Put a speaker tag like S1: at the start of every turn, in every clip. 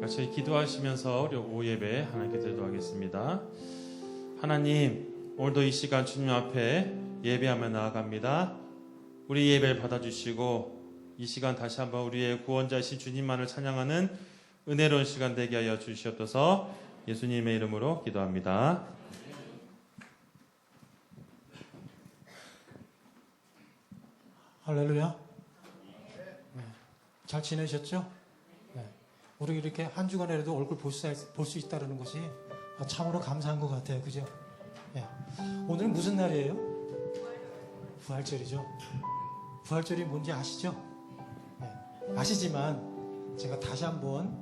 S1: 같이 기도하시면서 우리 오후 예배 하나님께 드리도록하겠습니다. 하나님, 오늘도 이 시간 주님 앞에 예배하며 나아갑니다. 우리 예배를 받아주시고 이 시간 다시 한번 우리의 구원자이신 주님만을 찬양하는 은혜로운 시간 되게 하여 주시옵소서. 예수님의 이름으로 기도합니다.
S2: 할렐루야. 네. 잘 지내셨죠? 네. 우리 이렇게 한 주간에라도 얼굴 볼 수 있다는 것이 참으로 감사한 것 같아요. 그죠? 네. 오늘은 무슨 날이에요? 부활절이죠. 부활절이 뭔지 아시죠? 네. 아시지만 제가 다시 한번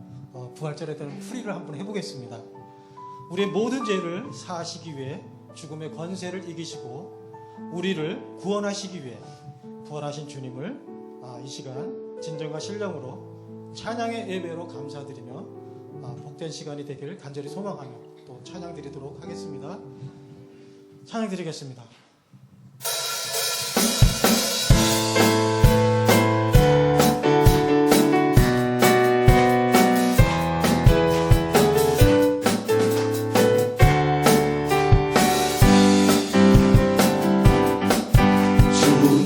S2: 부활절에 대한 풀이를 한번 해보겠습니다. 우리의 모든 죄를 사하시기 위해 죽음의 권세를 이기시고 우리를 구원하시기 위해 부활하신 주님을 이 시간 진정과 신령으로 찬양의 예배로 감사드리며 복된 시간이 되기를 간절히 소망하며 또 찬양 드리도록 하겠습니다. 찬양 드리겠습니다.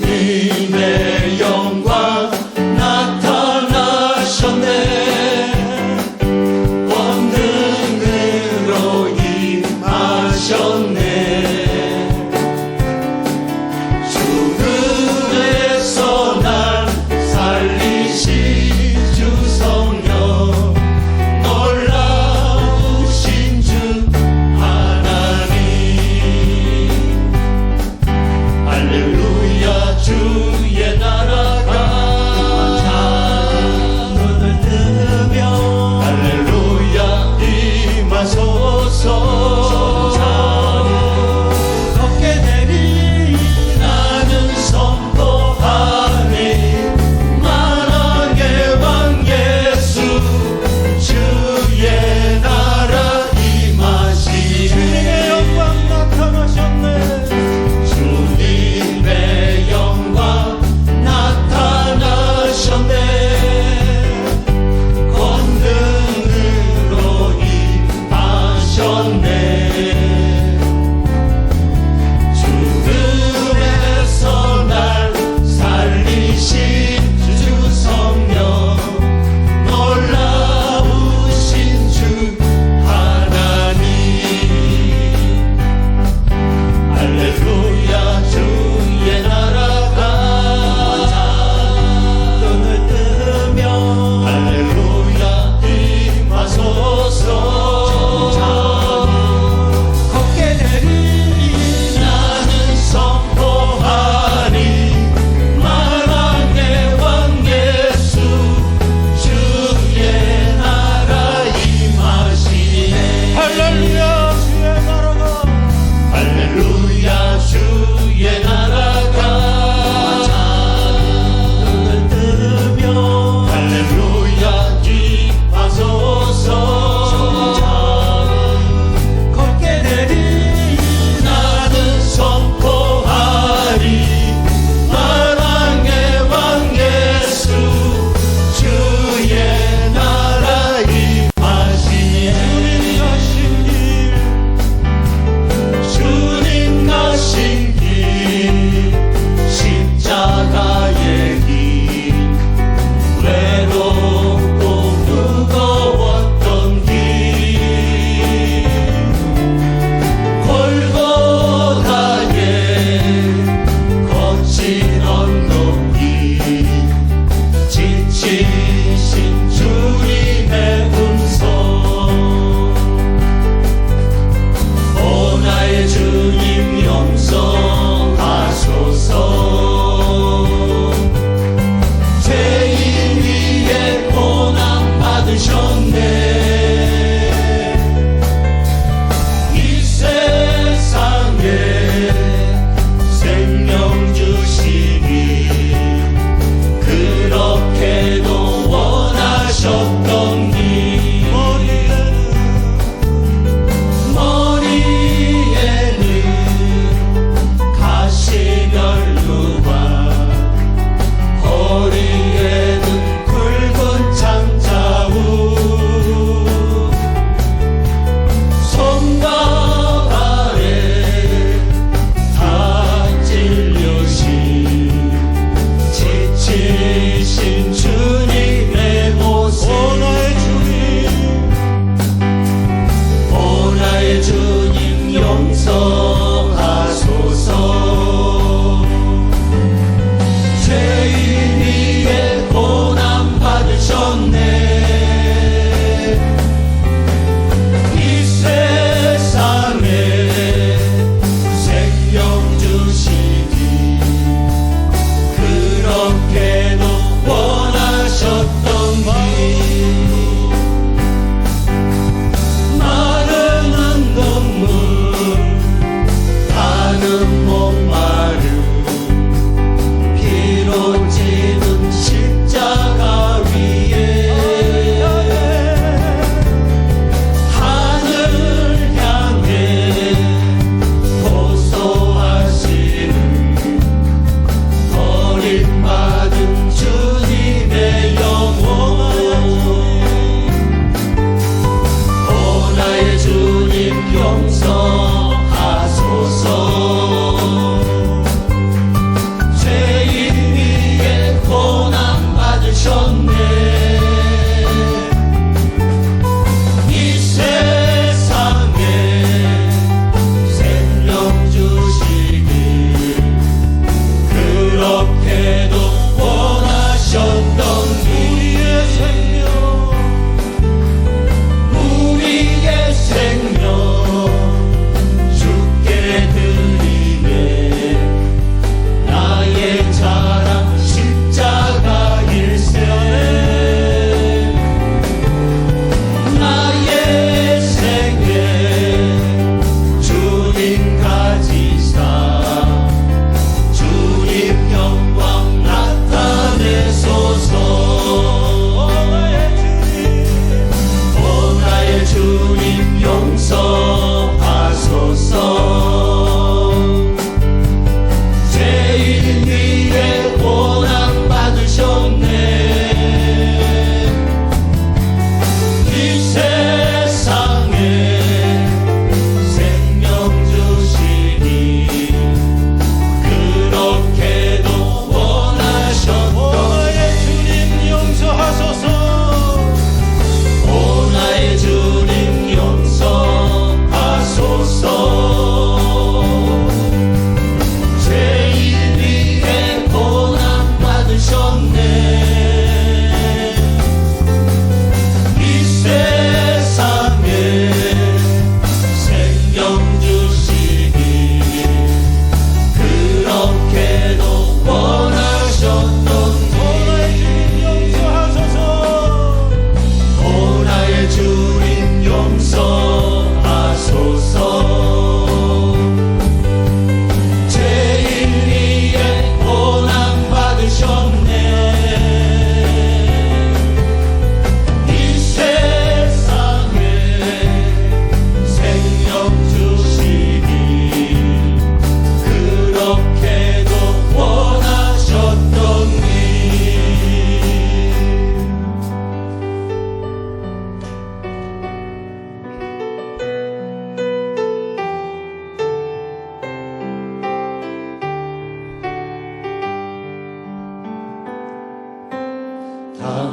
S3: 주님의 영광 나타나셨네. 권능으로 임하셨네.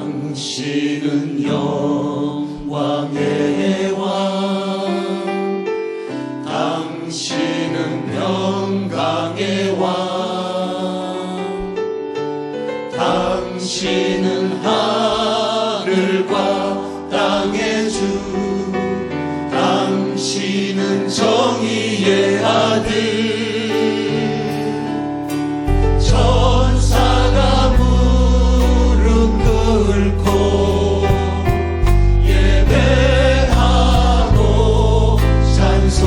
S3: 당신은 영광의 왕, 당신은 영광의 왕, 당신은 하늘과 땅의 주, 당신은 정의의 아들. 천사가 무릎 꿇고 예배하고 찬송,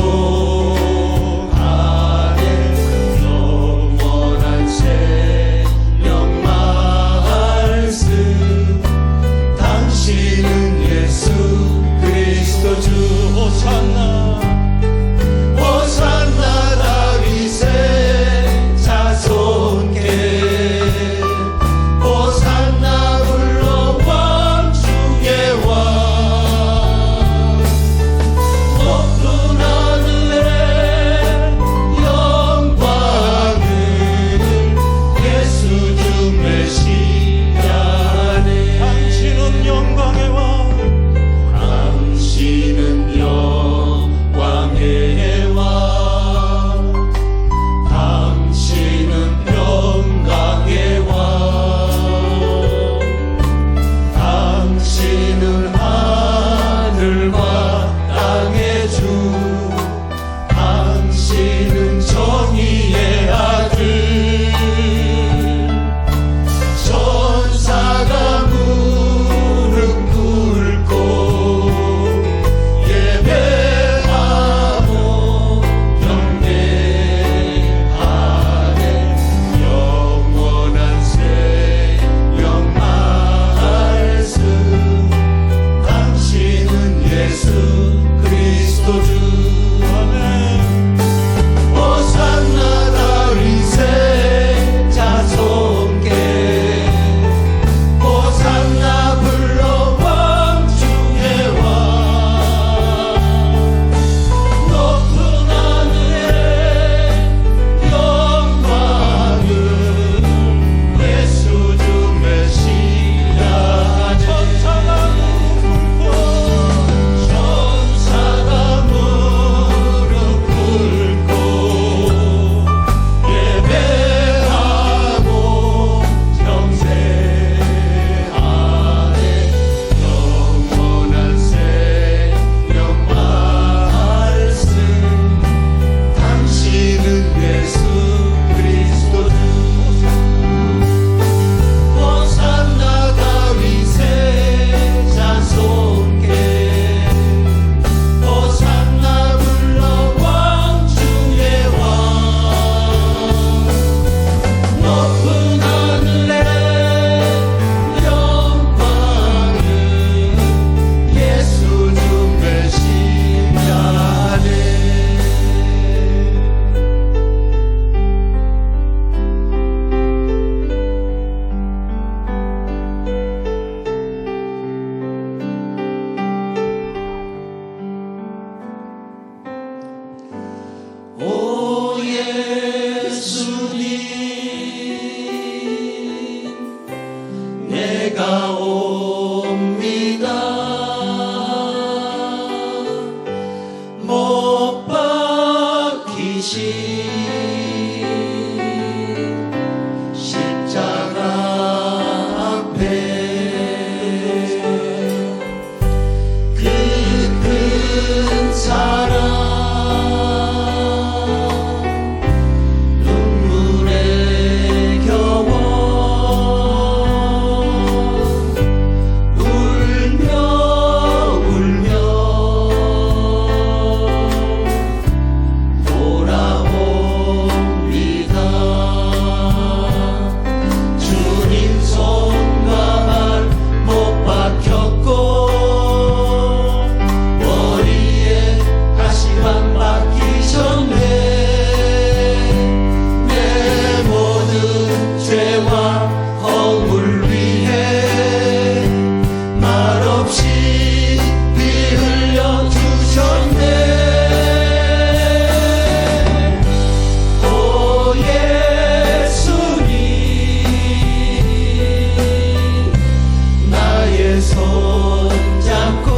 S3: 손잡고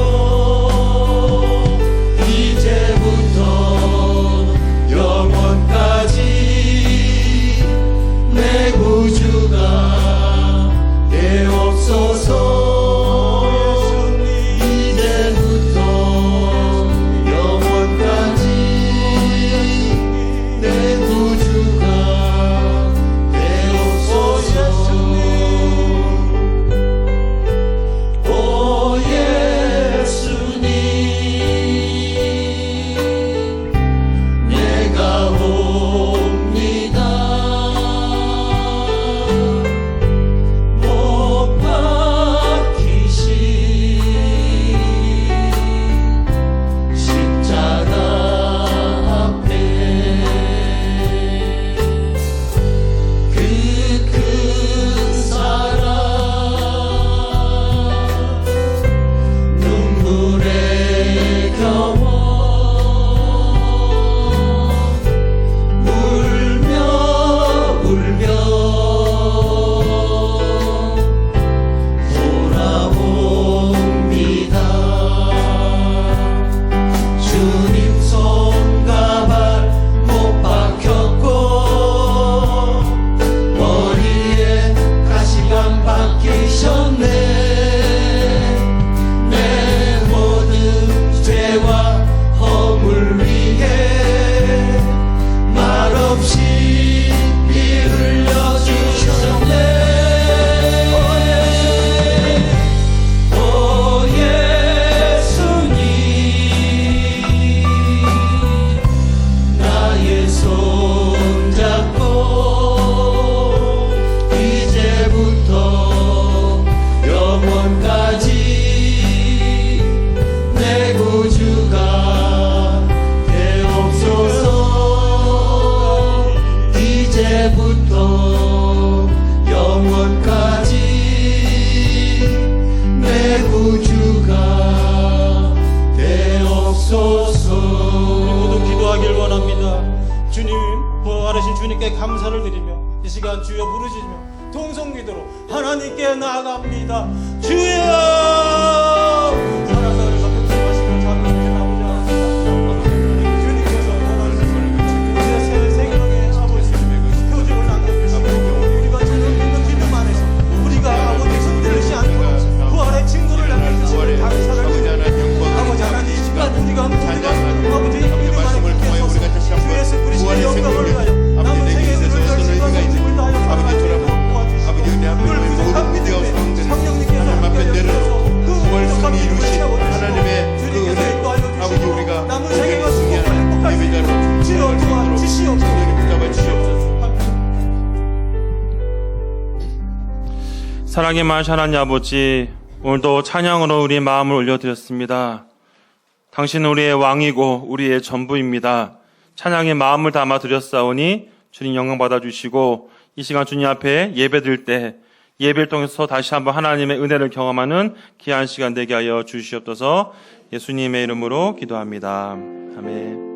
S3: 이제부터 영원까지 내 구주가 되옵소서. 이제부터 영원까지 내 구주가 되옵소서. 오 예수님, 내가 옵니다. 못 박히신 십자가 앞에 그 큰 사랑 눈물에 겨워 울며 울며 돌아옵니다. 주님 손과 발 못 박혔고 머리에 가시관 박히셨네. 내 모든 죄와 허물 위에 말없이 피 흘려주셨네. 오 예수님, 나의 손잡고 이제부터 영원까지 내 구주가 되옵소서. 이제부터 영원까지 내 구주가 되옵소서.
S2: 모두 기도하길 원합니다. 주님, 부활하신 주님께 감사를 드리며 이 시간 주여 부르짖으며 통성기도로 하나님께 나아갑니다. 주여! 사랑하는 말씀하시고 자비하신 아버지 하나님, 주님께서 원하시는 우리의 생명의 아버지 표적을 남겨주시고 우리가 지금 있는 믿음 안에서 우리가 아버지 흔들리지 않고 부활의 증거를 남겨주시는 감사를 드립니다. 아버지 하나님, 이 시간 우리가 아버지 믿음 안에 주의 예수 그리스도의 영광을 위하여 남은 생애를 열심과 성직을 다하여 살아가시고
S3: 아버지 은혜 앞에
S2: 그걸 부족한 믿음에 성령님께서 함께하셔서 그 부족한 믿음을 채워주시고 주님께서 인도하여
S3: 아버지
S2: 주시고
S3: 우리가
S2: 남은 생애가 수고가 행복할 수 있도록 주여 도와주시옵소서.
S1: 사랑의 많으신 하나님 아버지, 오늘도 찬양으로 우리의 마음을 올려드렸습니다. 당신은 우리의 왕이고 우리의 전부입니다. 찬양의 마음을 담아 드렸사오니 주님 영광 받아주시고 이 시간 주님 앞에 예배드릴 때 예배를 통해서 다시 한번 하나님의 은혜를 경험하는 귀한 시간 되게 하여 주시옵소서. 예수님의 이름으로 기도합니다. 아멘.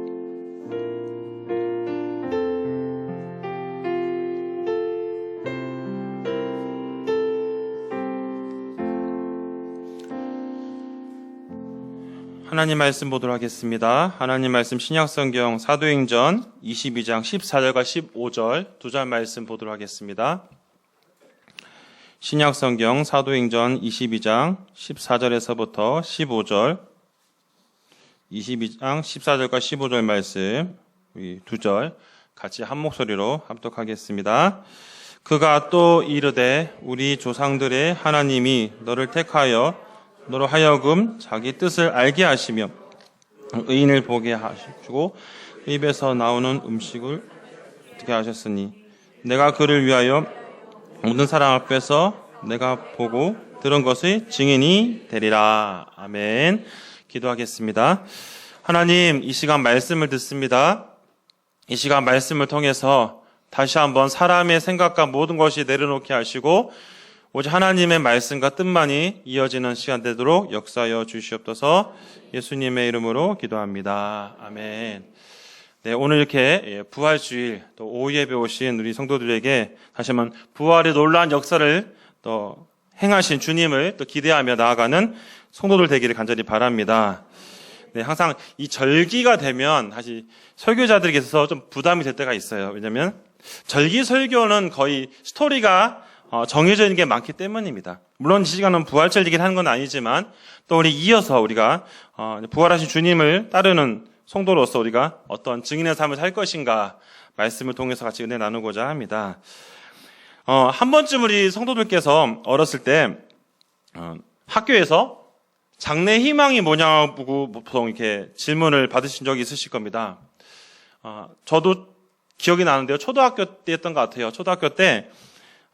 S1: 하나님 말씀 보도록 하겠습니다. 하나님 말씀 신약성경 사도행전 22장 14절과 15절 두 절 말씀 보도록 하겠습니다. 신약성경 사도행전 22장 14절에서부터 15절 22장 14절과 15절 말씀 두 절 같이 한 목소리로 합독하겠습니다. 그가 또 이르되 우리 조상들의 하나님이 너를 택하여 너로 하여금 자기 뜻을 알게 하시며 의인을 보게 하시고 입에서 나오는 음식을 듣게 하셨으니 내가 그를 위하여 모든 사람 앞에서 내가 보고 들은 것의 증인이 되리라. 아멘. 기도하겠습니다. 하나님, 이 시간 말씀을 듣습니다. 이 시간 말씀을 통해서 다시 한번 사람의 생각과 모든 것이 내려놓게 하시고 오직 하나님의 말씀과 뜻만이 이어지는 시간 되도록 역사하여 주시옵소서. 예수님의 이름으로 기도합니다. 아멘. 네, 오늘 이렇게 부활주일 또 오후 예배 오신 우리 성도들에게 다시 한번 부활의 놀라운 역사를 또 행하신 주님을 또 기대하며 나아가는 성도들 되기를 간절히 바랍니다. 네, 항상 이 절기가 되면 사실 설교자들에게서 좀 부담이 될 때가 있어요. 왜냐하면 절기 설교는 거의 스토리가 정해져 있는 게 많기 때문입니다. 물론 이 시간은 부활절 얘기를 하는 건 아니지만 또 우리 이어서 우리가 부활하신 주님을 따르는 성도로서 우리가 어떤 증인의 삶을 살 것인가 말씀을 통해서 같이 은혜 나누고자 합니다. 한 번쯤 우리 성도들께서 어렸을 때 학교에서 장래 희망이 뭐냐고 보통 이렇게 질문을 받으신 적이 있으실 겁니다. 저도 기억이 나는데요. 초등학교 때였던 것 같아요. 초등학교 때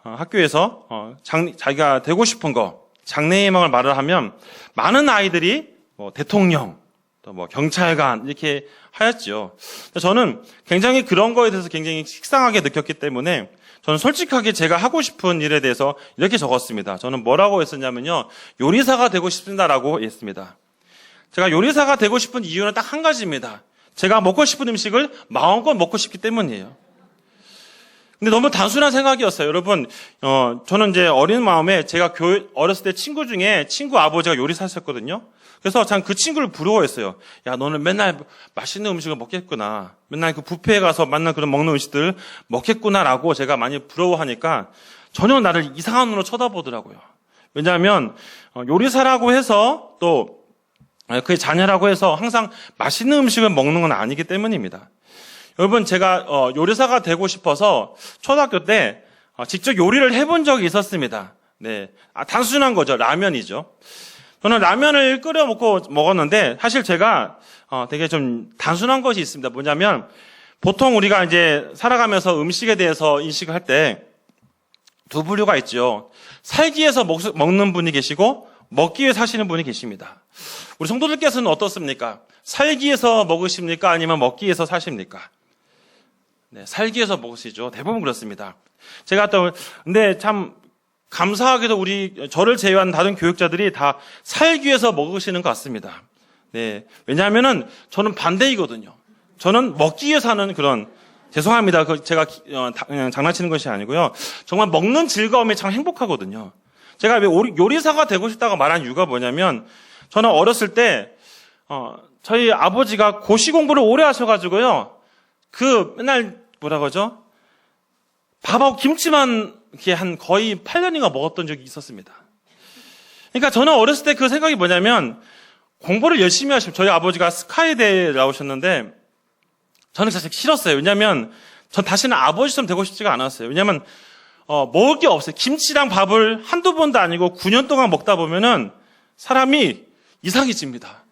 S1: 학교에서 자기가 되고 싶은 거, 장래 희망을 말을 하면 많은 아이들이 뭐 대통령, 또 뭐 경찰관 이렇게 하였죠. 저는 굉장히 그런 거에 대해서 굉장히 식상하게 느꼈기 때문에 저는 솔직하게 제가 하고 싶은 일에 대해서 이렇게 적었습니다. 저는 뭐라고 했었냐면요. 요리사가 되고 싶습니다라고 했습니다. 제가 요리사가 되고 싶은 이유는 딱 한 가지입니다. 제가 먹고 싶은 음식을 마음껏 먹고 싶기 때문이에요. 근데 너무 단순한 생각이었어요. 여러분, 저는 이제 어린 마음에 제가 어렸을 때 친구 중에 친구 아버지가 요리사였거든요. 그래서 참 그 친구를 부러워했어요. 야, 너는 맨날 맛있는 음식을 먹겠구나. 맨날 그 뷔페에 가서 만난 그런 먹는 음식들 먹겠구나라고 제가 많이 부러워하니까 전혀 나를 이상한 눈으로 쳐다보더라고요. 왜냐하면 요리사라고 해서 또 그의 자녀라고 해서 항상 맛있는 음식을 먹는 건 아니기 때문입니다. 여러분, 제가 요리사가 되고 싶어서 초등학교 때 직접 요리를 해본 적이 있었습니다. 네, 단순한 거죠. 라면이죠. 저는 라면을 끓여 먹었는데 사실 제가 되게 좀 단순한 것이 있습니다. 뭐냐면 보통 우리가 이제 살아가면서 음식에 대해서 인식을 할 때 두 부류가 있죠. 살기 위해서 먹는 분이 계시고 먹기 위해 사시는 분이 계십니다. 우리 성도들께서는 어떻습니까? 살기 위해서 먹으십니까? 아니면 먹기 위해서 사십니까? 네, 살기 위해서 먹으시죠. 대부분 그렇습니다. 제가 또 근데 참 감사하게도 저를 제외한 다른 교육자들이 다 살기 위해서 먹으시는 것 같습니다. 네. 왜냐하면은 저는 반대이거든요. 저는 먹기 위해 사는 그런, 죄송합니다. 제가 그냥 장난치는 것이 아니고요. 정말 먹는 즐거움이 참 행복하거든요. 제가 왜 요리사가 되고 싶다고 말한 이유가 뭐냐면 저는 어렸을 때, 저희 아버지가 고시 공부를 오래 하셔가지고요. 맨날 뭐라 그러죠? 밥하고 김치만 이렇게 한 거의 8년인가 먹었던 적이 있었습니다. 그러니까 저는 어렸을 때 그 생각이 뭐냐면 공부를 열심히 하시면 저희 아버지가 스카이대에 나오셨는데 저는 사실 싫었어요. 왜냐하면 전 다시는 아버지처럼 되고 싶지가 않았어요. 왜냐하면 먹을 게 없어요. 김치랑 밥을 한두 번도 아니고 9년 동안 먹다 보면은 사람이 이상해집니다.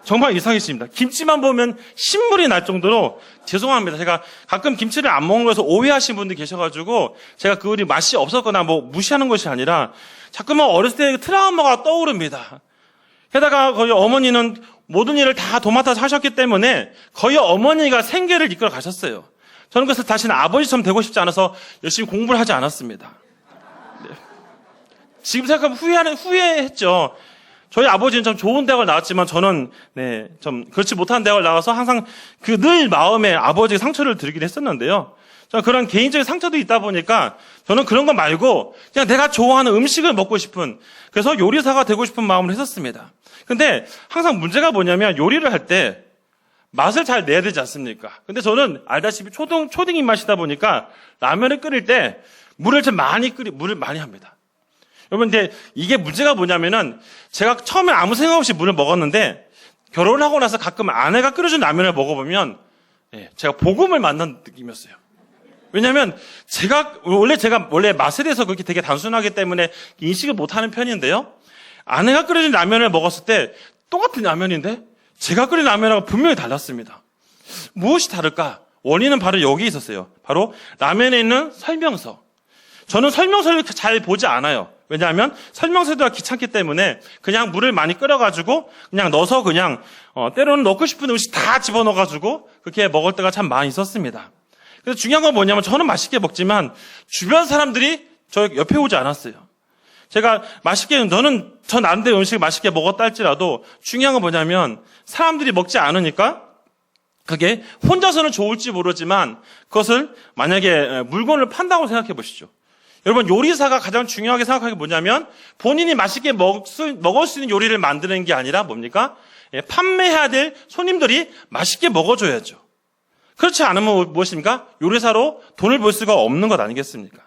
S1: 정말 이상해집니다. 김치만 보면 신물이 날 정도로 죄송합니다. 제가 가끔 김치를 안 먹는 거에서 오해하시는 분들이 계셔가지고 제가 그거리 맛이 없었거나 뭐 무시하는 것이 아니라 자꾸만 어렸을 때 트라우마가 떠오릅니다. 게다가 거의 어머니는 모든 일을 다 도맡아서 하셨기 때문에 거의 어머니가 생계를 이끌어 가셨어요. 저는 그래서 다시는 아버지처럼 되고 싶지 않아서 열심히 공부를 하지 않았습니다. 네. 지금 생각하면 후회했죠. 저희 아버지는 참 좋은 대학을 나왔지만 저는 좀 그렇지 못한 대학을 나와서 항상 늘 마음에 아버지에게 상처를 드리긴 했었는데요. 저는 그런 개인적인 상처도 있다 보니까 저는 그런 거 말고 그냥 내가 좋아하는 음식을 먹고 싶은, 그래서 요리사가 되고 싶은 마음을 했었습니다. 근데 항상 문제가 뭐냐면 요리를 할 때 맛을 잘 내야 되지 않습니까? 근데 저는 알다시피 초딩 입맛이다 보니까 라면을 끓일 때 물을 많이 합니다. 여러분, 근데 이게 문제가 뭐냐면은 제가 처음에 아무 생각 없이 물을 먹었는데 결혼하고 나서 가끔 아내가 끓여준 라면을 먹어보면 제가 복음을 만난 느낌이었어요. 왜냐하면 제가 원래 맛에 대해서 그렇게 되게 단순하기 때문에 인식을 못하는 편인데요. 아내가 끓여준 라면을 먹었을 때 똑같은 라면인데 제가 끓인 라면하고 분명히 달랐습니다. 무엇이 다를까? 원인은 바로 여기 있었어요. 바로 라면에 있는 설명서. 저는 설명서를 잘 보지 않아요. 왜냐하면 설명서가 귀찮기 때문에 그냥 물을 많이 끓여가지고 그냥 넣어서 그냥 때로는 넣고 싶은 음식 다 집어넣어가지고 그렇게 먹을 때가 참 많이 있었습니다. 그래서 중요한 건 뭐냐면 저는 맛있게 먹지만 주변 사람들이 저 옆에 오지 않았어요. 제가 저는 저 나름대로 음식을 맛있게 먹었다 할지라도 중요한 건 뭐냐면 사람들이 먹지 않으니까 그게 혼자서는 좋을지 모르지만 그것을 만약에 물건을 판다고 생각해 보시죠. 여러분, 요리사가 가장 중요하게 생각하는 게 뭐냐면 본인이 맛있게 먹을 수 있는 요리를 만드는 게 아니라 뭡니까? 판매해야 될 손님들이 맛있게 먹어줘야죠. 그렇지 않으면 무엇입니까? 요리사로 돈을 벌 수가 없는 것 아니겠습니까?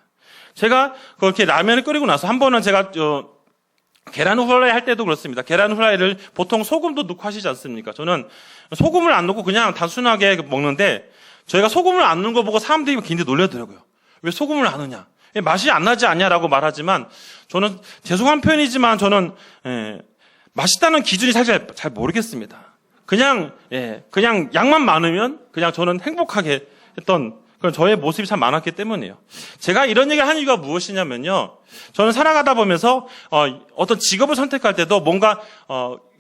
S1: 제가 그렇게 라면을 끓이고 나서 한 번은 제가 계란 후라이 할 때도 그렇습니다. 계란 후라이를 보통 소금도 넣고 하시지 않습니까? 저는 소금을 안 넣고 그냥 단순하게 먹는데 저희가 소금을 안 넣은 거 보고 사람들이 굉장히 놀라더라고요. 왜 소금을 안 넣냐? 맛이 안 나지 않냐라고 말하지만 저는 죄송한 표현이지만 저는 맛있다는 기준이 사실 잘 모르겠습니다. 그냥 양만 많으면 그냥 저는 행복하게 했던 그런 저의 모습이 참 많았기 때문이에요. 제가 이런 얘기를 하는 이유가 무엇이냐면요. 저는 살아가다 보면서 어떤 직업을 선택할 때도 뭔가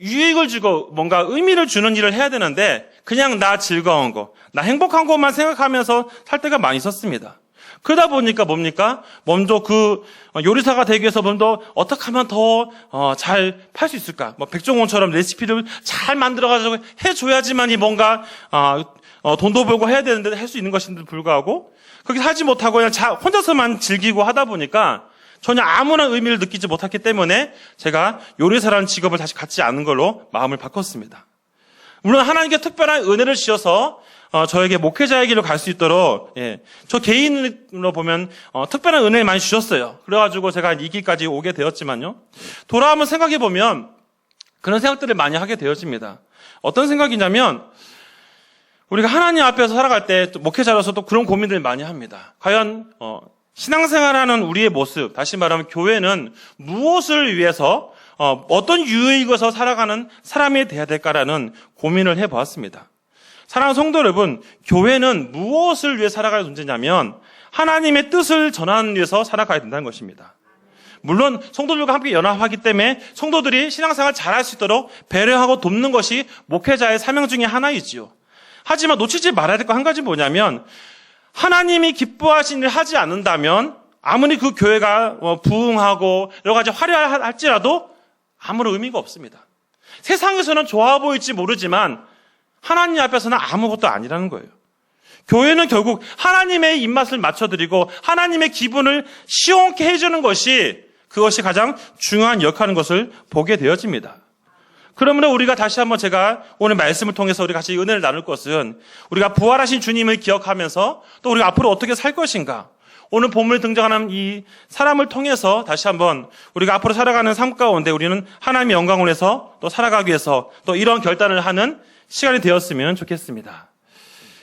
S1: 유익을 주고 뭔가 의미를 주는 일을 해야 되는데 그냥 나 즐거운 거, 나 행복한 것만 생각하면서 살 때가 많이 있었습니다. 그러다 보니까 뭡니까? 먼저 그 요리사가 되기 위해서 먼저 어떻게 하면 더 잘 팔 수 있을까? 백종원처럼 레시피를 잘 만들어가지고 해줘야지만이 뭔가 돈도 벌고 해야 되는데 할 수 있는 것인데도 불구하고 그렇게 하지 못하고 그냥 혼자서만 즐기고 하다 보니까 전혀 아무런 의미를 느끼지 못했기 때문에 제가 요리사라는 직업을 다시 갖지 않은 걸로 마음을 바꿨습니다. 물론 하나님께 특별한 은혜를 주셔서 저에게 목회자의 길로 갈 수 있도록 저 개인으로 보면 특별한 은혜를 많이 주셨어요. 그래가지고 제가 이 길까지 오게 되었지만요. 돌아오면 생각해 보면 그런 생각들을 많이 하게 되어집니다. 어떤 생각이냐면 우리가 하나님 앞에서 살아갈 때 목회자로서도 그런 고민들을 많이 합니다. 과연 신앙생활하는 우리의 모습, 다시 말하면 교회는 무엇을 위해서 어떤 유익에서 살아가는 사람이 돼야 될까라는 고민을 해보았습니다. 사랑하는 성도 여러분, 교회는 무엇을 위해 살아가야 존재냐면 하나님의 뜻을 전하는 위해서 살아가야 된다는 것입니다. 물론 성도들과 함께 연합하기 때문에 성도들이 신앙생활 잘할 수 있도록 배려하고 돕는 것이 목회자의 사명 중에 하나이지요. 하지만 놓치지 말아야 될 거 한 가지 뭐냐면 하나님이 기뻐하시는 일을 하지 않는다면 아무리 그 교회가 부흥하고 여러 가지 화려할지라도 아무런 의미가 없습니다. 세상에서는 좋아 보일지 모르지만 하나님 앞에서는 아무것도 아니라는 거예요. 교회는 결국 하나님의 입맛을 맞춰드리고 하나님의 기분을 시원케 해주는 것이 그것이 가장 중요한 역할인 것을 보게 되어집니다. 그러므로 우리가 다시 한번 제가 오늘 말씀을 통해서 우리 같이 은혜를 나눌 것은 우리가 부활하신 주님을 기억하면서 또 우리가 앞으로 어떻게 살 것인가, 오늘 본문에 등장하는 이 사람을 통해서 다시 한번 우리가 앞으로 살아가는 삶 가운데 우리는 하나님의 영광을 위해서 또 살아가기 위해서 또 이런 결단을 하는 시간이 되었으면 좋겠습니다.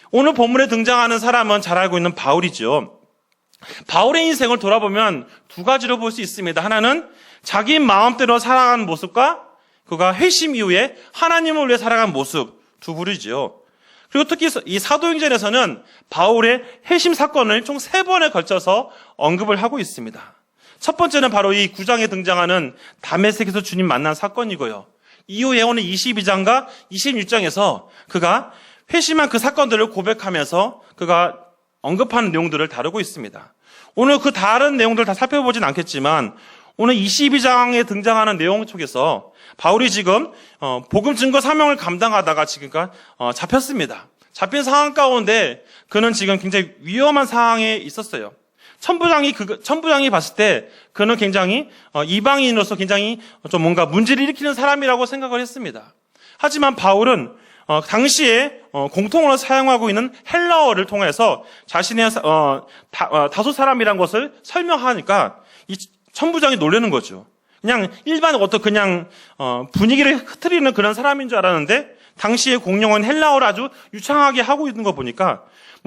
S1: 오늘 본문에 등장하는 사람은 잘 알고 있는 바울이죠. 바울의 인생을 돌아보면 두 가지로 볼 수 있습니다. 하나는 자기 마음대로 살아가는 모습과 그가 회심 이후에 하나님을 위해 살아간 모습, 두 부류지요. 그리고 특히 이 사도행전에서는 바울의 회심 사건을 총 3번에 걸쳐서 언급을 하고 있습니다. 첫 번째는 바로 이 9장에 등장하는 다메섹에서 주님 만난 사건이고요. 이후에 오는 22장과 26장에서 그가 회심한 그 사건들을 고백하면서 그가 언급하는 내용들을 다루고 있습니다. 오늘 그 다른 내용들 다 살펴보진 않겠지만 오늘 22장에 등장하는 내용 속에서 바울이 지금 복음 증거 사명을 감당하다가 지금 잡혔습니다. 잡힌 상황 가운데 그는 지금 굉장히 위험한 상황에 있었어요. 천부장이 봤을 때 그는 굉장히 이방인으로서 굉장히 좀 뭔가 문제를 일으키는 사람이라고 생각을 했습니다. 하지만 바울은 당시에 공통으로 사용하고 있는 헬라어를 통해서 자신의 다소 사람이란 것을 설명하니까 이 천부장이 놀라는 거죠. 그냥 일반 그냥 분위기를 흐트리는 그런 사람인 줄 알았는데 당시의 공용어는 헬라어를 아주 유창하게 하고 있는 거 보니까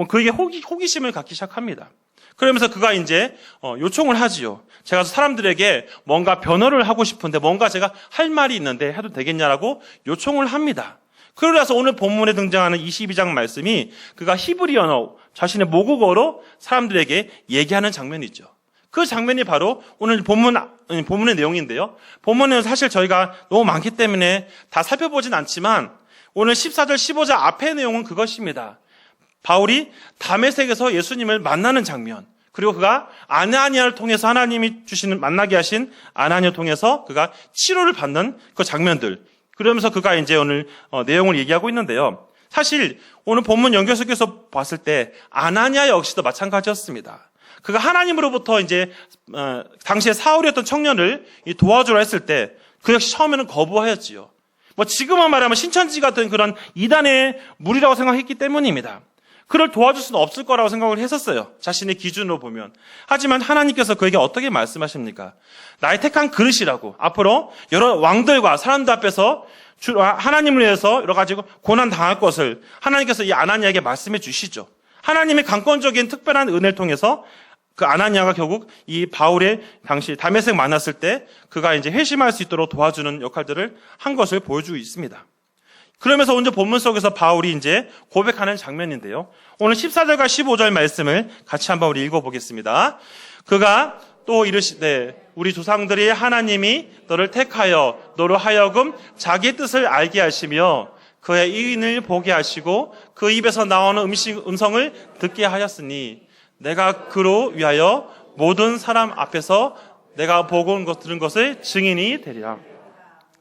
S1: 그에게 호기심을 갖기 시작합니다. 그러면서 그가 이제 요청을 하지요. 제가 사람들에게 뭔가 변호를 하고 싶은데 뭔가 제가 할 말이 있는데 해도 되겠냐라고 요청을 합니다. 그러라서 오늘 본문에 등장하는 22장 말씀이 그가 히브리어로 자신의 모국어로 사람들에게 얘기하는 장면이죠. 그 장면이 바로 오늘 본문의 내용인데요. 본문은 사실 저희가 너무 많기 때문에 다 살펴보진 않지만 오늘 14절, 15절 앞의 내용은 그것입니다. 바울이 다메섹에서 예수님을 만나는 장면, 그리고 그가 아나니아를 통해서 하나님이 만나게 하신 아나니아를 통해서 그가 치료를 받는 그 장면들, 그러면서 그가 이제 오늘 내용을 얘기하고 있는데요. 사실 오늘 본문 연결석에서 봤을 때 아나니아 역시도 마찬가지였습니다. 그가 하나님으로부터 이제 당시에 사울이었던 청년을 도와주라 했을 때 그 역시 처음에는 거부하였지요. 뭐 지금은 말하면 신천지 같은 그런 이단의 무리라고 생각했기 때문입니다. 그를 도와줄 수는 없을 거라고 생각을 했었어요. 자신의 기준으로 보면. 하지만 하나님께서 그에게 어떻게 말씀하십니까? 나의 택한 그릇이라고. 앞으로 여러 왕들과 사람들 앞에서 하나님을 위해서 여러 가지 고난 당할 것을 하나님께서 이 아나니아에게 말씀해 주시죠. 하나님의 강권적인 특별한 은혜를 통해서 그 아나니아가 결국 이 바울의 당시 다메섹 만났을 때 그가 이제 회심할 수 있도록 도와주는 역할들을 한 것을 보여주고 있습니다. 그러면서 오늘 본문 속에서 바울이 이제 고백하는 장면인데요. 오늘 14절과 15절 말씀을 같이 한번 우리 읽어보겠습니다. 그가 또 이르시되 우리 조상들이 하나님이 너를 택하여 너로 하여금 자기 뜻을 알게 하시며 그의 의인을 보게 하시고 그 입에서 나오는 음성을 듣게 하였으니 내가 그로 위하여 모든 사람 앞에서 내가 보고 온 것 들은 것을 증인이 되리라.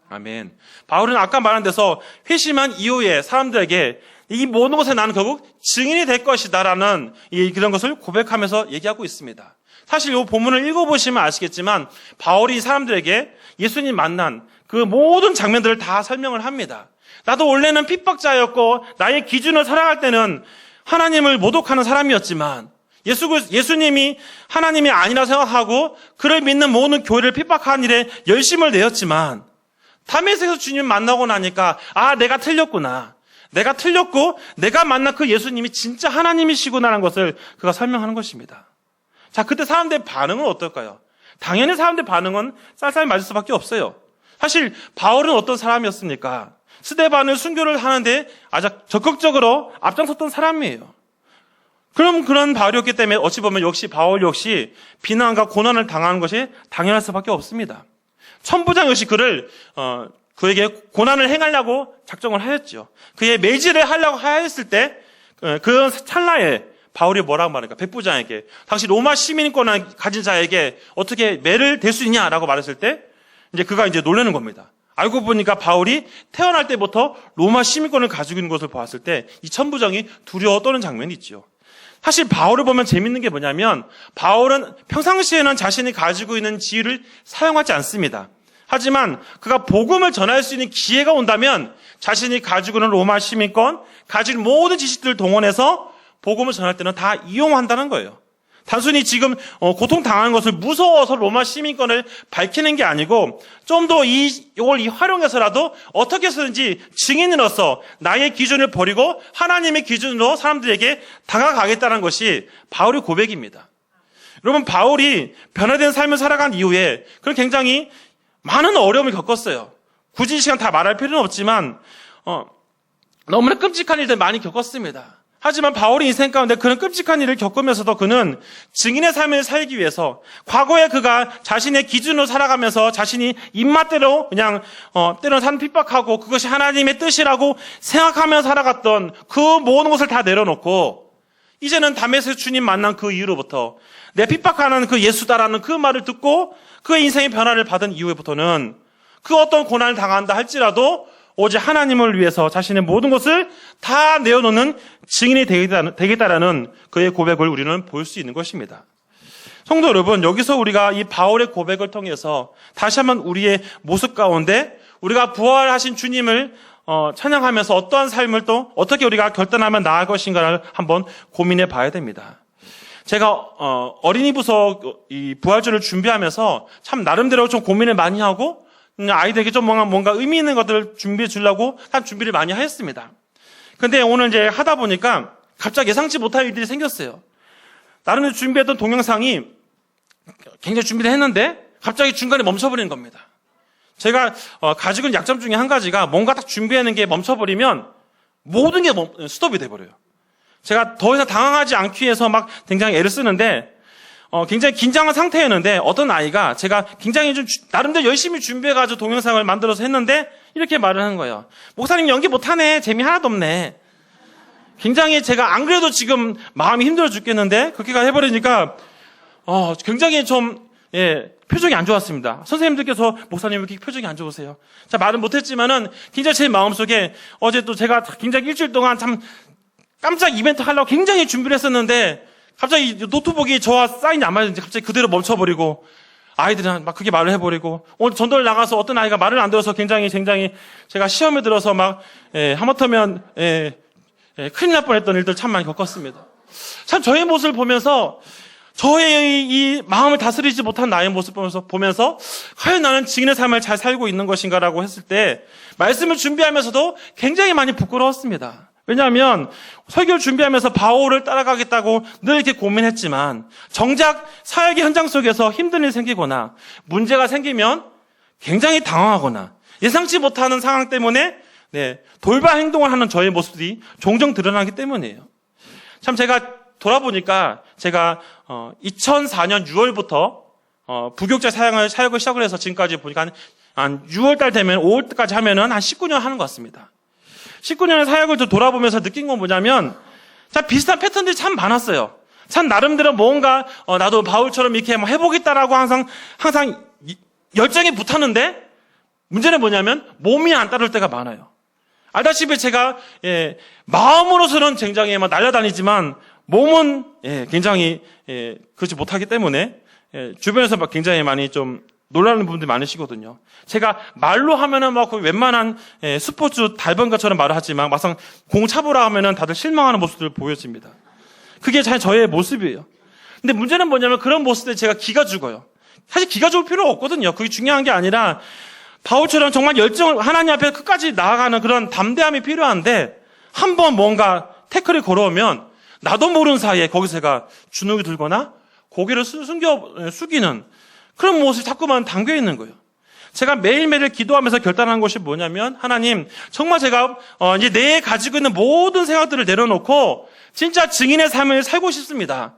S1: 아멘. 바울은 아까 말한 데서 회심한 이후에 사람들에게 이 모든 것에 나는 결국 증인이 될 것이다라는 그런 것을 고백하면서 얘기하고 있습니다. 사실 이 본문을 읽어보시면 아시겠지만 바울이 사람들에게 예수님 만난 그 모든 장면들을 다 설명을 합니다. 나도 원래는 핍박자였고 나의 기준을 살아갈 때는 하나님을 모독하는 사람이었지만 예수님이 하나님이 아니라 생각하고 그를 믿는 모든 교회를 핍박하는 일에 열심을 내었지만 다메섹에서 주님 만나고 나니까 내가 틀렸구나. 내가 틀렸고 내가 만난 그 예수님이 진짜 하나님이시구나라는 것을 그가 설명하는 것입니다. 자, 그때 사람들의 반응은 어떨까요? 당연히 사람들의 반응은 쌀쌀 맞을 수밖에 없어요. 사실 바울은 어떤 사람이었습니까? 스데반을 순교를 하는데 아주 적극적으로 앞장섰던 사람이에요. 그런 바울이었기 때문에 어찌 보면 역시 바울 역시 비난과 고난을 당하는 것이 당연할 수밖에 없습니다. 천부장 역시 그에게 고난을 행하려고 작정을 하였죠. 그의 매질을 하려고 하였을 때 그 찰나에 바울이 뭐라고 말할까? 백부장에게 당시 로마 시민권을 가진 자에게 어떻게 매를 댈 수 있냐라고 말했을 때 이제 그가 이제 놀라는 겁니다. 알고 보니까 바울이 태어날 때부터 로마 시민권을 가지고 있는 것을 보았을 때 이 천부장이 두려워 떠는 장면이 있죠. 사실 바울을 보면 재밌는 게 뭐냐면 바울은 평상시에는 자신이 가지고 있는 지위를 사용하지 않습니다. 하지만 그가 복음을 전할 수 있는 기회가 온다면 자신이 가지고 있는 로마 시민권, 가진 모든 지식들을 동원해서 복음을 전할 때는 다 이용한다는 거예요. 단순히 지금 고통당하는 것을 무서워서 로마 시민권을 밝히는 게 아니고 좀 더 이걸 활용해서라도 어떻게 해서든지 증인으로서 나의 기준을 버리고 하나님의 기준으로 사람들에게 다가가겠다는 것이 바울의 고백입니다. 여러분, 바울이 변화된 삶을 살아간 이후에 그런 굉장히 많은 어려움을 겪었어요. 굳이 이 시간 다 말할 필요는 없지만 너무나 끔찍한 일들 많이 겪었습니다. 하지만 바울의 인생 가운데 그런 끔찍한 일을 겪으면서도 그는 증인의 삶을 살기 위해서 과거에 그가 자신의 기준으로 살아가면서 자신이 입맛대로 그냥 때로는 산 핍박하고 그것이 하나님의 뜻이라고 생각하며 살아갔던 그 모든 것을 다 내려놓고 이제는 다메섹 주님 만난 그 이후로부터 내 핍박하는 그 예수다라는 그 말을 듣고 그의 인생의 변화를 받은 이후부터는 그 어떤 고난을 당한다 할지라도 오직 하나님을 위해서 자신의 모든 것을 다 내어놓는 증인이 되겠다라는 그의 고백을 우리는 볼 수 있는 것입니다. 성도 여러분, 여기서 우리가 이 바울의 고백을 통해서 다시 한번 우리의 모습 가운데 우리가 부활하신 주님을 찬양하면서 어떠한 삶을 또 어떻게 우리가 결단하면 나을 것인가를 한번 고민해 봐야 됩니다. 제가 어린이 부서 이 부활주를 준비하면서 참 나름대로 좀 고민을 많이 하고 아이들에게 좀 뭔가 의미 있는 것들을 준비해 주려고 한 준비를 많이 하였습니다. 근데 오늘 이제 하다 보니까 갑자기 예상치 못할 일들이 생겼어요. 나름대로 준비했던 동영상이 굉장히 준비를 했는데 갑자기 중간에 멈춰버리는 겁니다. 제가 가지고 있는 약점 중에 한 가지가 뭔가 딱 준비하는 게 멈춰버리면 모든 게 스톱이 돼버려요. 제가 더 이상 당황하지 않기 위해서 막 굉장히 애를 쓰는데 굉장히 긴장한 상태였는데 어떤 아이가 제가 굉장히 좀 나름대로 열심히 준비해가지고 동영상을 만들어서 했는데 이렇게 말을 하는 거예요. 목사님 연기 못하네. 재미 하나도 없네. 굉장히 제가 안 그래도 지금 마음이 힘들어 죽겠는데 그렇게 해버리니까 굉장히 좀 표정이 안 좋았습니다. 선생님들께서 목사님 왜 이렇게 표정이 안 좋으세요? 자, 말은 못했지만은 굉장히 제 마음속에 어제 또 제가 굉장히 일주일 동안 참 깜짝 이벤트 하려고 굉장히 준비를 했었는데 갑자기 노트북이 저와 사인이 안 맞는지 갑자기 그대로 멈춰버리고 아이들은 막 그렇게 말을 해버리고 오늘 전도를 나가서 어떤 아이가 말을 안 들어서 굉장히 제가 시험에 들어서 막 하마터면 큰일 날 뻔했던 일들 참 많이 겪었습니다. 참 저의 모습을 보면서 저의 이 마음을 다스리지 못한 나의 모습 보면서 과연 나는 증인의 삶을 잘 살고 있는 것인가라고 했을 때 말씀을 준비하면서도 굉장히 많이 부끄러웠습니다. 왜냐하면 설교를 준비하면서 바울을 따라가겠다고 늘 이렇게 고민했지만 정작 사역의 현장 속에서 힘든 일이 생기거나 문제가 생기면 굉장히 당황하거나 예상치 못하는 상황 때문에 돌발 행동을 하는 저의 모습이 종종 드러나기 때문이에요. 참 제가 돌아보니까 제가 2004년 6월부터 부교육자 사역을 시작을 해서 지금까지 보니까 한 6월달 되면 5월까지 하면은 한 19년 하는 것 같습니다. 19년의 사역을 돌아보면서 느낀 건 뭐냐면 참 비슷한 패턴들이 참 많았어요. 참 나름대로 뭔가 나도 바울처럼 이렇게 뭐 해보겠다라고 항상 열정이 붙었는데 문제는 뭐냐면 몸이 안 따를 때가 많아요. 알다시피 제가 마음으로서는 굉장히 막 날아다니지만 몸은 굉장히 그렇지 못하기 때문에 주변에서 막 굉장히 많이 좀 놀라는 부분들이 많으시거든요. 제가 말로 하면은 막 웬만한 스포츠 달번가처럼 말을 하지만 막상 공 차보라 하면은 다들 실망하는 모습들을 보여집니다. 그게 잘 저의 모습이에요. 근데 문제는 뭐냐면 그런 모습에 제가 기가 죽어요. 사실 기가 죽을 필요가 없거든요. 그게 중요한 게 아니라 바울처럼 정말 열정을 하나님 앞에 끝까지 나아가는 그런 담대함이 필요한데 한번 뭔가 태클을 걸어오면 나도 모르는 사이에 거기서 제가 주눅이 들거나 고개를 숙이는 그런 모습이 자꾸만 담겨 있는 거예요. 제가 매일매일 기도하면서 결단한 것이 뭐냐면 하나님 정말 제가 이제 내 가지고 있는 모든 생각들을 내려놓고 진짜 증인의 삶을 살고 싶습니다.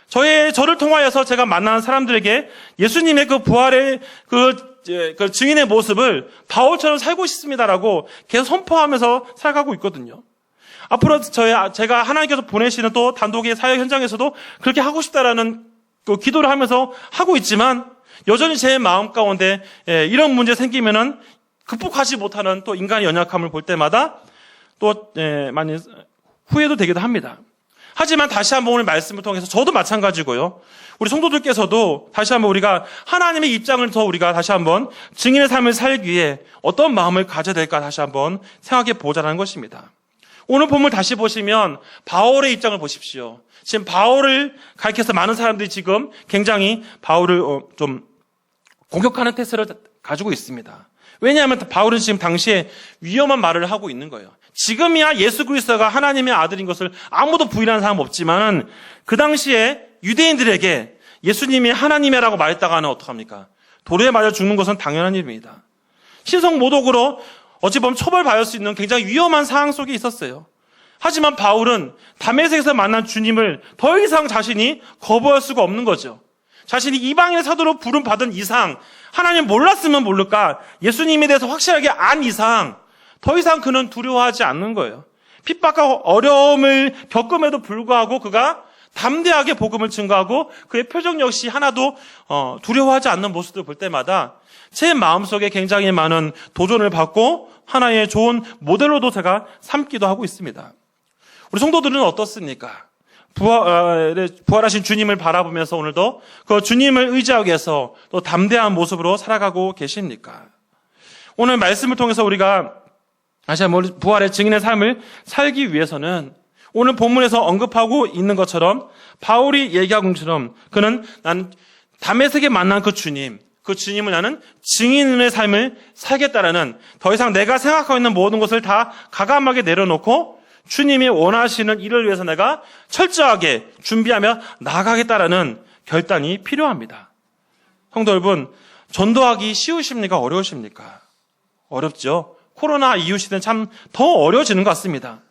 S1: 저를 통하여서 제가 만나는 사람들에게 예수님의 그 부활의 그 증인의 모습을 바울처럼 살고 싶습니다라고 계속 선포하면서 살아가고 있거든요. 앞으로 제가 하나님께서 보내시는 또 단독의 사역 현장에서도 그렇게 하고 싶다라는 그 기도를 하면서 하고 있지만 여전히 제 마음 가운데 이런 문제 생기면은 극복하지 못하는 또 인간의 연약함을 볼 때마다 또 많이 후회도 되기도 합니다. 하지만 다시 한번 오늘 말씀을 통해서 저도 마찬가지고요. 우리 성도들께서도 다시 한번 우리가 하나님의 입장을 더 우리가 다시 한번 증인의 삶을 살기 위해 어떤 마음을 가져야 될까 다시 한번 생각해 보자는 것입니다. 오늘 본문 다시 보시면 바울의 입장을 보십시오. 지금 바울을 가리켜서 많은 사람들이 지금 굉장히 바울을 좀 공격하는 태세를 가지고 있습니다. 왜냐하면 바울은 지금 당시에 위험한 말을 하고 있는 거예요. 지금이야 예수 그리스도가 하나님의 아들인 것을 아무도 부인하는 사람 없지만 그 당시에 유대인들에게 예수님이 하나님이라고 말했다가는 어떡합니까? 돌에 맞아 죽는 것은 당연한 일입니다. 신성 모독으로 어찌 보면 처벌받을 수 있는 굉장히 위험한 상황 속에 있었어요. 하지만 바울은 다메섹에서 만난 주님을 더 이상 자신이 거부할 수가 없는 거죠. 자신이 이방인의 사도로 부름받은 이상, 하나님 몰랐으면 모를까 예수님에 대해서 확실하게 안 이상 더 이상 그는 두려워하지 않는 거예요. 핍박과 어려움을 겪음에도 불구하고 그가 담대하게 복음을 증거하고 그의 표정 역시 하나도 두려워하지 않는 모습을 볼 때마다 제 마음속에 굉장히 많은 도전을 받고 하나의 좋은 모델로도 제가 삼기도 하고 있습니다. 우리 성도들은 어떻습니까? 부활하신 주님을 바라보면서 오늘도 그 주님을 의지하기 위해서 또 담대한 모습으로 살아가고 계십니까? 오늘 말씀을 통해서 우리가 다시 한번 부활의 증인의 삶을 살기 위해서는 오늘 본문에서 언급하고 있는 것처럼 바울이 얘기하고 있는 것처럼 그는 나는 다메섹에 만난 그 주님을 나는 증인의 삶을 살겠다라는 더 이상 내가 생각하고 있는 모든 것을 다 가감하게 내려놓고 주님이 원하시는 일을 위해서 내가 철저하게 준비하며 나아가겠다라는 결단이 필요합니다. 성도 여러분, 전도하기 쉬우십니까? 어려우십니까? 어렵죠. 코로나 이후 시대는 참 더 어려워지는 것 같습니다.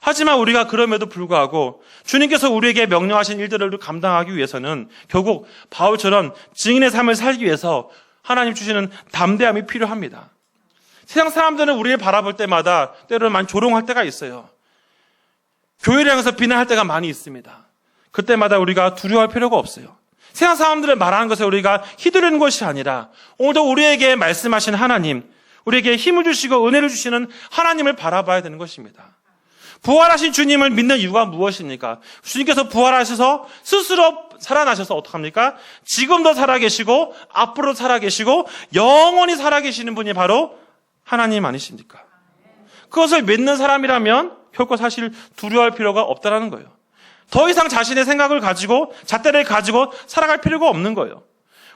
S1: 하지만 우리가 그럼에도 불구하고 주님께서 우리에게 명령하신 일들을 감당하기 위해서는 결국 바울처럼 증인의 삶을 살기 위해서 하나님 주시는 담대함이 필요합니다. 세상 사람들은 우리를 바라볼 때마다 때로는 많이 조롱할 때가 있어요. 교회를 향해서 비난할 때가 많이 있습니다. 그때마다 우리가 두려워할 필요가 없어요. 세상 사람들을 말하는 것에 우리가 휘두르는 것이 아니라 오늘도 우리에게 말씀하신 하나님, 우리에게 힘을 주시고 은혜를 주시는 하나님을 바라봐야 되는 것입니다. 부활하신 주님을 믿는 이유가 무엇입니까? 주님께서 부활하셔서 스스로 살아나셔서 어떡합니까? 지금도 살아계시고 앞으로 살아계시고 영원히 살아계시는 분이 바로 하나님 아니십니까? 그것을 믿는 사람이라면 결코 사실 두려워할 필요가 없다라는 거예요. 더 이상 자신의 생각을 가지고 잣대를 가지고 살아갈 필요가 없는 거예요.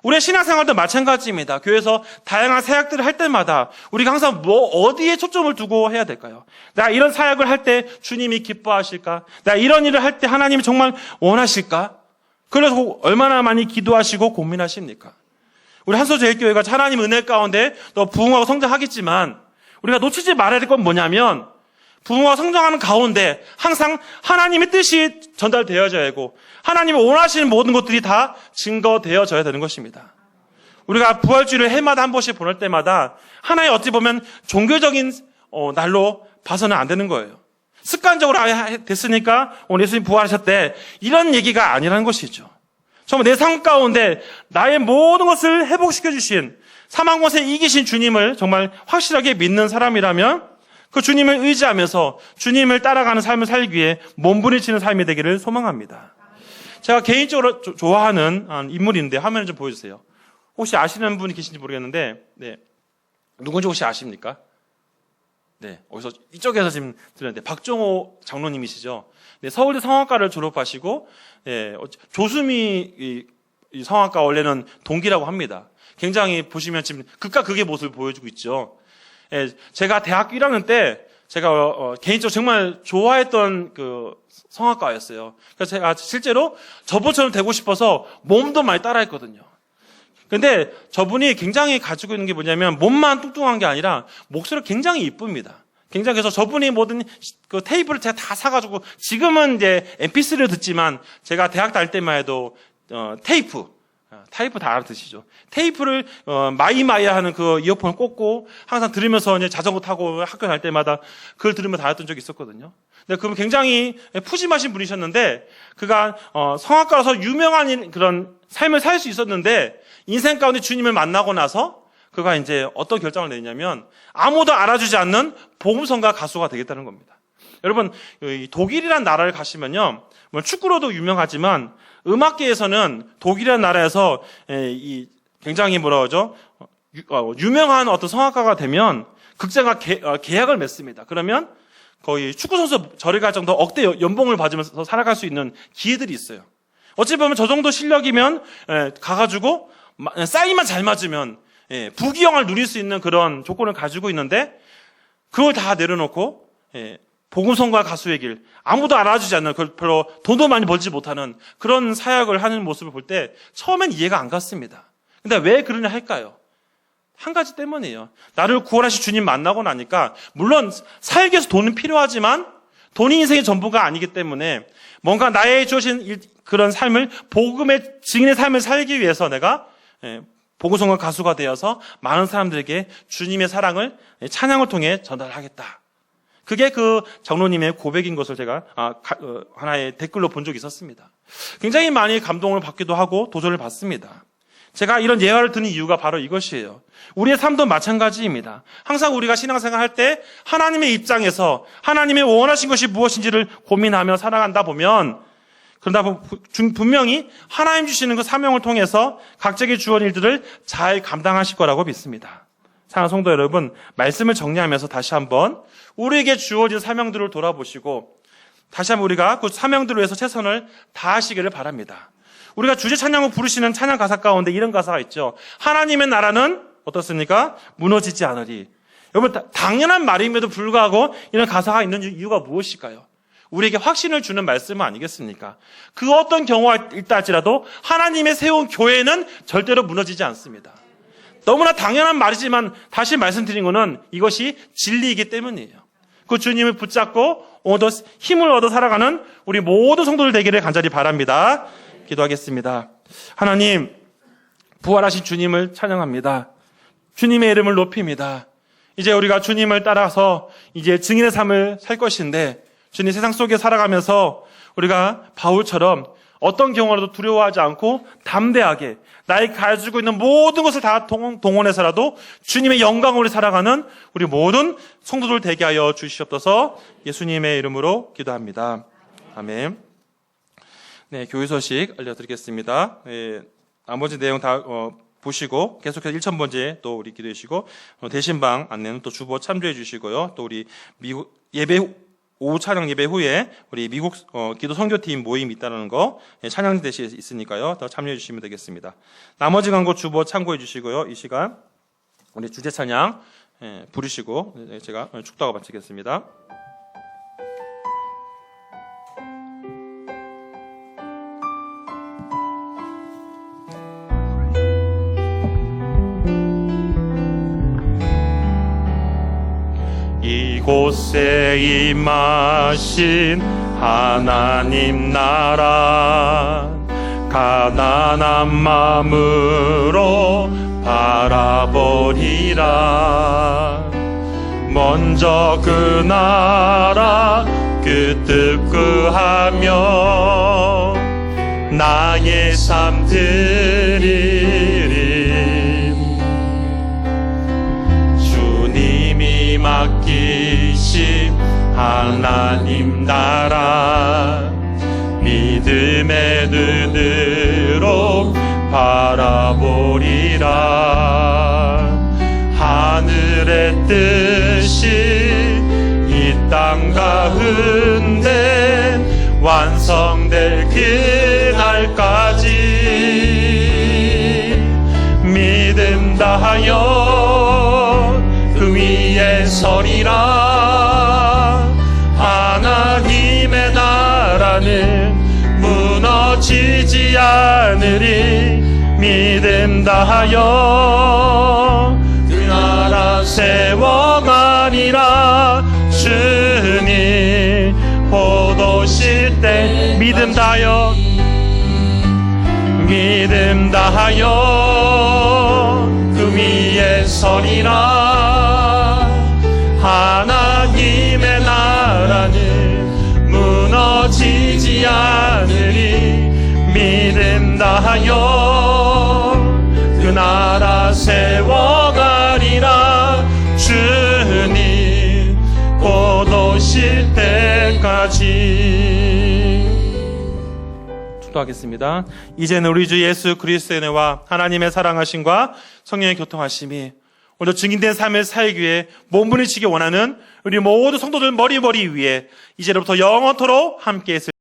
S1: 우리의 신앙생활도 마찬가지입니다. 교회에서 다양한 사역들을 할 때마다 우리가 항상 어디에 초점을 두고 해야 될까요? 나 이런 사역을 할 때 주님이 기뻐하실까? 나 이런 일을 할 때 하나님이 정말 원하실까? 그래서 얼마나 많이 기도하시고 고민하십니까? 우리 한소제일교회가 하나님 은혜 가운데 또 부흥하고 성장하겠지만 우리가 놓치지 말아야 될 건 뭐냐면 부흥하고 성장하는 가운데 항상 하나님의 뜻이 전달되어져야 하고 하나님이 원하시는 모든 것들이 다 증거되어져야 되는 것입니다. 우리가 부활주일을 해마다 한 번씩 보낼 때마다 하나의 어찌 보면 종교적인 날로 봐서는 안 되는 거예요. 습관적으로 됐으니까 오늘 예수님 부활하셨대 이런 얘기가 아니라는 것이죠. 정말 내 삶 가운데 나의 모든 것을 회복시켜 주신 사망 권세 이기신 주님을 정말 확실하게 믿는 사람이라면 그 주님을 의지하면서 주님을 따라가는 삶을 살기 위해 몸부림치는 삶이 되기를 소망합니다. 제가 개인적으로 좋아하는 인물인데 화면을 좀 보여주세요. 혹시 아시는 분이 계신지 모르겠는데 네. 누군지 혹시 아십니까? 네, 어디서 이쪽에서 지금 들었는데 박정호 장로님이시죠. 네, 서울대 성악과를 졸업하시고 네, 조수미 이 성악과 원래는 동기라고 합니다. 굉장히 보시면 지금 극과 극의 모습을 보여주고 있죠. 예, 제가 대학교 1학년 때 제가 개인적으로 정말 좋아했던 그 성악가였어요. 그래서 제가 실제로 저분처럼 되고 싶어서 몸도 많이 따라했거든요. 근데 저분이 굉장히 가지고 있는 게 뭐냐면 몸만 뚱뚱한 게 아니라 목소리가 굉장히 이쁩니다. 굉장히 그래서 저분이 모든 그 테이프를 제가 다 사가지고 지금은 이제 MP3를 듣지만 제가 대학 다닐 때만 해도 테이프 다 알아듣시죠? 테이프를 마이마이 하는 그 이어폰을 꽂고 항상 들으면서 이제 자전거 타고 학교 다닐 때마다 그걸 들으면서 다녔던 적이 있었거든요. 근데 그분 굉장히 푸짐하신 분이셨는데 그가 성악가로서 유명한 그런 삶을 살 수 있었는데 인생 가운데 주님을 만나고 나서 그가 이제 어떤 결정을 내냐면 아무도 알아주지 않는 복음성가 가수가 되겠다는 겁니다. 여러분 독일이라는 나라를 가시면요, 축구로도 유명하지만 음악계에서는 독일이라는 나라에서 굉장히 뭐라 그러죠? 유명한 어떤 성악가가 되면 극장과 계약을 맺습니다. 그러면 거의 축구선수 절에 갈 정도 억대 연봉을 받으면서 살아갈 수 있는 기회들이 있어요. 어찌 보면 저 정도 실력이면 가가지고 사인만 잘 맞으면 부귀영화를 누릴 수 있는 그런 조건을 가지고 있는데 그걸 다 내려놓고 복음성가 가수의 길, 아무도 알아주지 않는, 별로 돈도 많이 벌지 못하는 그런 사역을 하는 모습을 볼 때 처음엔 이해가 안 갔습니다. 근데 왜 그러냐 할까요? 한 가지 때문이에요. 나를 구원하신 주님 만나고 나니까 물론 살기 위해서 돈은 필요하지만 돈이 인생의 전부가 아니기 때문에 뭔가 나의 주어진 그런 삶을 복음의 증인의 삶을 살기 위해서 내가 복음성가 가수가 되어서 많은 사람들에게 주님의 사랑을 찬양을 통해 전달하겠다. 그게 그 장로님의 고백인 것을 제가 하나의 댓글로 본 적이 있었습니다. 굉장히 많이 감동을 받기도 하고 도전을 받습니다. 제가 이런 예화를 드는 이유가 바로 이것이에요. 우리의 삶도 마찬가지입니다. 항상 우리가 신앙생활 할 때 하나님의 입장에서 하나님의 원하신 것이 무엇인지를 고민하며 살아간다 보면 그러다 분명히 하나님 주시는 그 사명을 통해서 각자에게 주어진 일들을 잘 감당하실 거라고 믿습니다. 사랑하는 성도 여러분, 말씀을 정리하면서 다시 한번 우리에게 주어진 사명들을 돌아보시고 다시 한번 우리가 그 사명들을 위해서 최선을 다하시기를 바랍니다. 우리가 주제 찬양을 부르시는 찬양 가사 가운데 이런 가사가 있죠. 하나님의 나라는 어떻습니까? 무너지지 않으리. 여러분, 당연한 말임에도 불구하고 이런 가사가 있는 이유가 무엇일까요? 우리에게 확신을 주는 말씀은 아니겠습니까? 그 어떤 경우가 있다 할지라도 하나님의 세운 교회는 절대로 무너지지 않습니다. 너무나 당연한 말이지만 다시 말씀드린 것은 이것이 진리이기 때문이에요. 그 주님을 붙잡고 힘을 얻어 살아가는 우리 모든 성도들 되기를 간절히 바랍니다. 기도하겠습니다. 하나님, 부활하신 주님을 찬양합니다. 주님의 이름을 높입니다. 이제 우리가 주님을 따라서 이제 증인의 삶을 살 것인데 주님 세상 속에 살아가면서 우리가 바울처럼 어떤 경우라도 두려워하지 않고 담대하게 나의 가지고 있는 모든 것을 다 동원해서라도 주님의 영광으로 살아가는 우리 모든 성도들 되게 하여 주시옵소서. 예수님의 이름으로 기도합니다. 아멘. 네, 교회 소식 알려드리겠습니다. 나머지 내용 다 보시고 계속해서 1000번째 또 우리 기도해 주시고 대신방 안내는 또 주보 참조해 주시고요. 또 우리 미국 예배 오후 찬양 예배 후에 우리 미국 기도 선교팀 모임이 있다는 거 찬양 대시 있으니까요. 더 참여해 주시면 되겠습니다. 나머지 광고 주보 참고해 주시고요. 이 시간 우리 주제 찬양 부르시고 제가 축도하고 마치겠습니다. 이곳에 임하신 하나님 나라 가난한 마음으로 바라보리라. 먼저 그 나라 그 뜻 구하며 나의 삶 드리리. 주님이 맡기신 하나님 나라 믿음의 눈으로 바라보리라. 하늘의 뜻이 이 땅 가운데 완성될 그날까지 믿음 다하여 그 위에 서리라. 하나님의 나라는 무너지지 않으리. 믿음 다하여 그 나라 세워가리라. 주님 보도실 때 믿음 다하여 그 위에 서리라. 하나님의 나라는 무너지지 않으리. 믿음 다하여 그 나라 세워가리라. 주님 곧 오실 때까지. 축도하겠습니다. 이제는 우리 주 예수 그리스도의 은혜와 하나님의 사랑하심과 성령의 교통하심이 오늘 증인된 삶을 살기 위해 몸부림치기 원하는 우리 모든 성도들 머리 위에 이제로부터 영원토록 함께 있을